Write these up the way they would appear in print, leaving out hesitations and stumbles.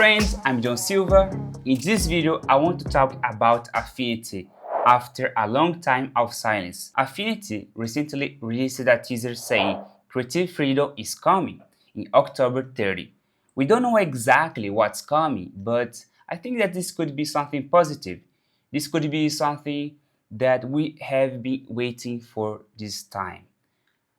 friends, I'm John Silva. In this video, I want to talk about Affinity after a long time of silence. Affinity recently released a teaser saying creative freedom is coming in October 30. We don't know exactly what's coming, but I think that this could be something positive. This could be something that we have been waiting for this time.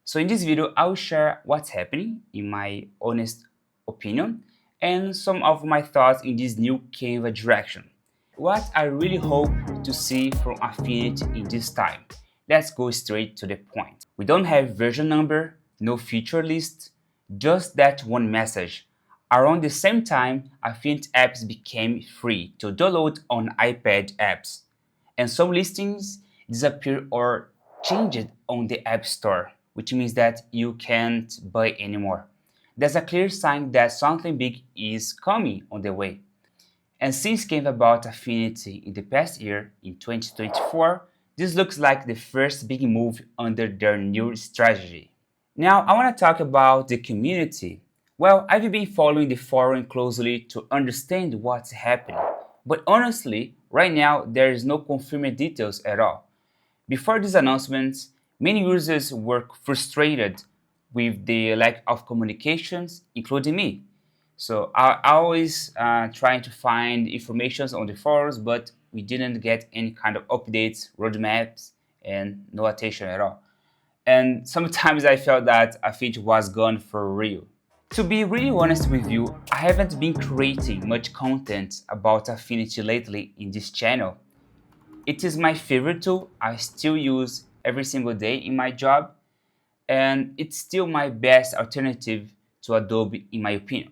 So in this video, I'll share what's happening in my honest opinion and some of my thoughts in this new Canva direction. What I really hope to see from Affinity in this time. Let's go straight to the point. We don't have version number, no feature list, just that one message. Around the same time, Affinity apps became free to download on iPad apps, and some listings disappeared or changed on the App Store, which means that you can't buy anymore. That's a clear sign that something big is coming on the way. And since Canva bought Affinity in the past year, in 2024, this looks like the first big move under their new strategy. Now, I want to talk about the community. Well, I've been following the forum closely to understand what's happening. But honestly, right now, there is no confirmed details at all. Before these announcements, many users were frustrated with the lack of communications, including me. So I always trying to find informations on the forums, but we didn't get any kind of updates, roadmaps, and no attention at all. And sometimes I felt that Affinity was gone for real. To be really honest with you, I haven't been creating much content about Affinity lately in this channel. It is my favorite tool. I still use every single day in my job, and it's still my best alternative to Adobe in my opinion.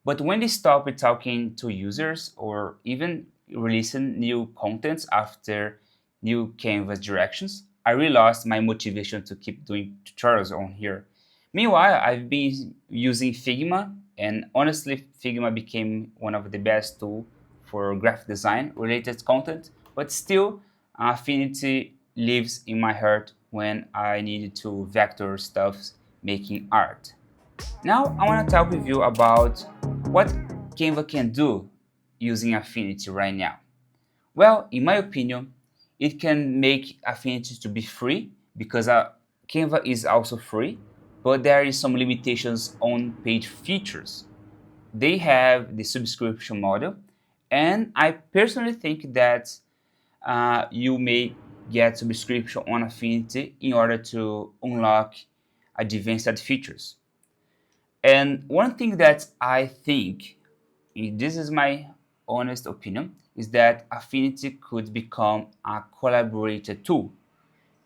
But when they stopped talking to users or even releasing new contents after new Canvas directions, I really lost my motivation to keep doing tutorials on here. Meanwhile, I've been using Figma, and honestly, Figma became one of the best tools for graphic design related content, but still, Affinity lives in my heart when I needed to vector stuff making art. Now, I want to talk with you about what Canva can do using Affinity right now. Well, in my opinion, it can make Affinity to be free because Canva is also free, but there is some limitations on paid features. They have the subscription model, and I personally think that you may get subscription on Affinity in order to unlock advanced features. And one thing that I think, this is my honest opinion, is that Affinity could become a collaborator tool.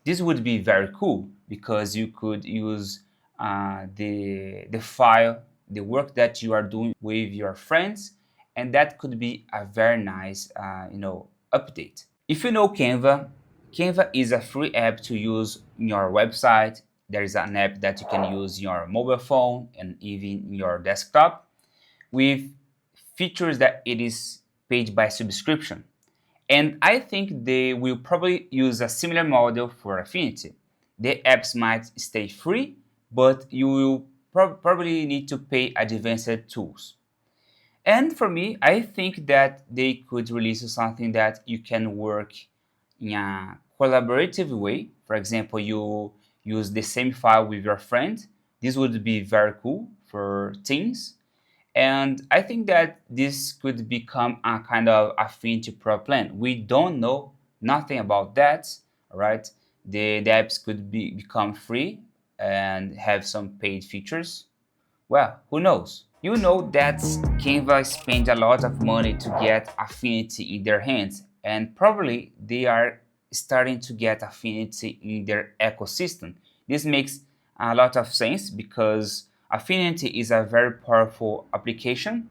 This would be very cool because you could use the file, the work that you are doing with your friends, and that could be a very nice update. If you know Canva, Canva is a free app to use in your website. There is an app that you can use in your mobile phone and even in your desktop with features that it is paid by subscription. And I think they will probably use a similar model for Affinity. The apps might stay free, but you will probably need to pay advanced tools. And for me, I think that they could release something that you can work in a collaborative way. For example, you use the same file with your friend. This would be very cool for teams. And I think that this could become a kind of Affinity Pro plan. We don't know nothing about that, right? The apps could become free and have some paid features. Well, who knows? You know that Canva spent a lot of money to get Affinity in their hands, and probably they are starting to get Affinity in their ecosystem. This makes a lot of sense because Affinity is a very powerful application,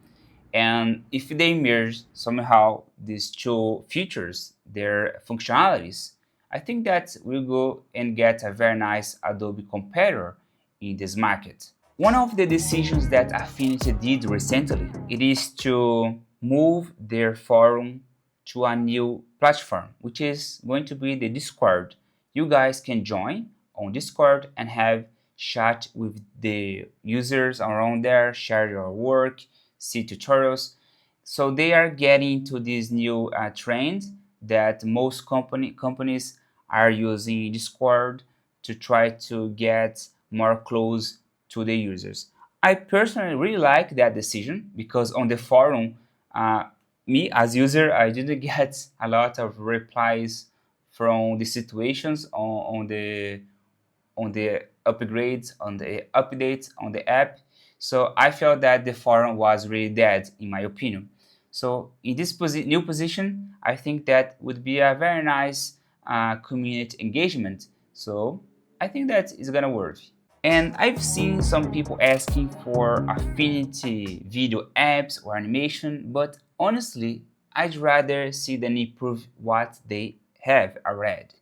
and if they merge somehow these two features, their functionalities, I think that we'll go and get a very nice Adobe competitor in this market. One of the decisions that Affinity did recently, it is to move their forum to a new platform, which is going to be the Discord. You guys can join on Discord and have chat with the users around there, share your work, see tutorials. So they are getting to this new trend that most companies are using Discord to try to get more close to the users. I personally really like that decision because on the forum, uh, me as user, I didn't get a lot of replies from the situations on the upgrades, on the updates on the app. So I felt that the forum was really dead, in my opinion. So in this new position, I think that would be a very nice community engagement. So I think that is gonna work. And I've seen some people asking for Affinity video apps or animation, but honestly, I'd rather see them improve what they have already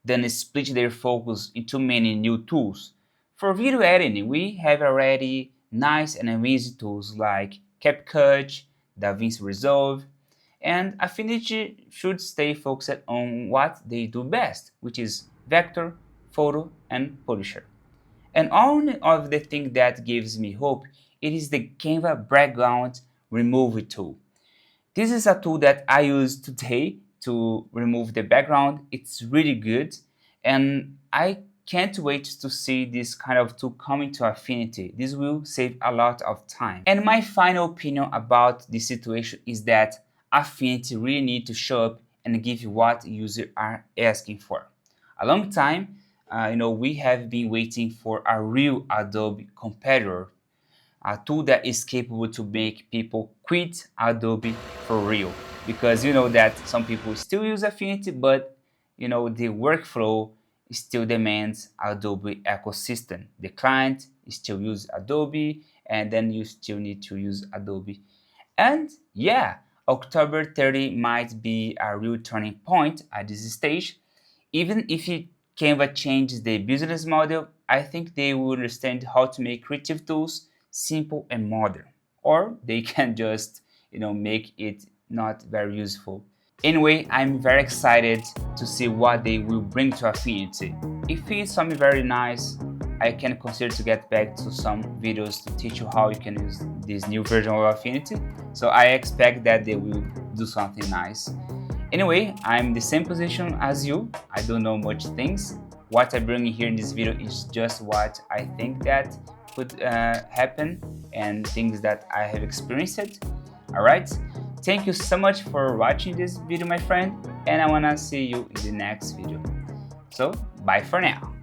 than split their focus into many new tools. For video editing, we have already nice and amazing tools like CapCut, DaVinci Resolve, and Affinity should stay focused on what they do best, which is vector, photo, and publisher. And one of the things that gives me hope, it is the Canva background removal tool. This is a tool that I use today to remove the background. It's really good, and I can't wait to see this kind of tool coming to Affinity. This will save a lot of time. And my final opinion about this situation is that Affinity really need to show up and give you what users are asking for. A long time, we have been waiting for a real Adobe competitor, a tool that is capable to make people quit Adobe for real. Because you know that some people still use Affinity, but the workflow still demands Adobe ecosystem. The client still use Adobe, and then you still need to use Adobe. And yeah, October 30 might be a real turning point at this stage. Even if Canva changes the business model, I think they will understand how to make creative tools simple and modern. Or they can just, make it not very useful. Anyway, I'm very excited to see what they will bring to Affinity. If it's something very nice, I can consider to get back to some videos to teach you how you can use this new version of Affinity. So I expect that they will do something nice. Anyway, I'm the same position as you. I don't know much things. What I bring here in this video is just what I think that could happen and things that I have experienced. Alright, thank you so much for watching this video, my friend, and I wanna see you in the next video. So, bye for now.